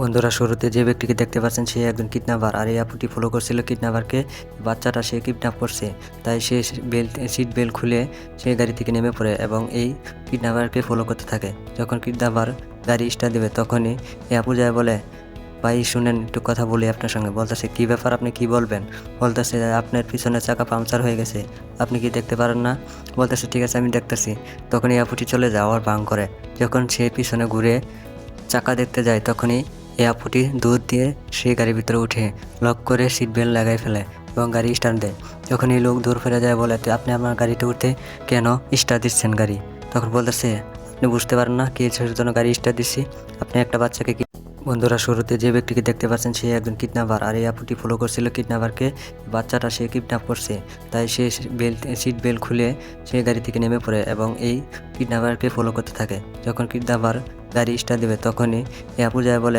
বন্ধুরা, শুরুতে যে ব্যক্তিকে দেখতে পাচ্ছেন সে একজন কিডন্যাপার, আর এই আপুটি ফলো করছিল কিডন্যাপারকে। বাচ্চাটা সে কিডন্যাপ করছে, তাই সে সিট বেল্ট খুলে সে গাড়ি থেকে নেমে পড়ে এবং এই কিডন্যাপারকে ফলো করতে থাকে। যখন কিডন্যাপার গাড়ি স্টার্ট দেবে তখনই এই আপু যায় বলে, ভাই শুনেন, একটু কথা বলি আপনার সঙ্গে। বলতেছে, কী ব্যাপার, আপনি কি বলবেন? বলতেছে, আপনার পিছনের চাকা পাংচার হয়ে গেছে, আপনি কি দেখতে পারেন না? বলতেছে, ঠিক আছে আমি দেখতেছি। তখন এই আপুটি চলে যাওয়ার ভান করে। যখন সে পিছনে ঘুরে চাকা দেখতে যায় তখনই এই আপুটি দৌড় দিয়ে সেই গাড়ির ভিতরে উঠে লক করে সিট বেল্ট লাগাই ফেলে এবং গাড়ি স্টার্ট দেয়। যখন এই লোক দূর ফিরে যায় বলে, আপনি আপনার গাড়িতে উঠতে কেন স্টার্ট দিচ্ছেন গাড়ি? তখন বলতেছে, আপনি বুঝতে পারেন না কি জন্য গাড়ি স্টার্ট দিচ্ছি? আপনি একটা বাচ্চাকে বন্ধুরা, শুরুতে যে ব্যক্তিকে দেখতে পাচ্ছেন সে একজন কিডন্যাপার, আর এই আপুটি ফলো করছিল কিডন্যাপারকে। বাচ্চাটা সে কিডন্যাপ করছে, তাই সে সিট বেল্ট খুলে সে গাড়ি থেকে নেমে পড়ে এবং এই কিডন্যাপারকে ফলো করতে থাকে। যখন কিডন্যাপার গাড়ি স্টার্ট দেবে তখনই এই আপু যায় বলে,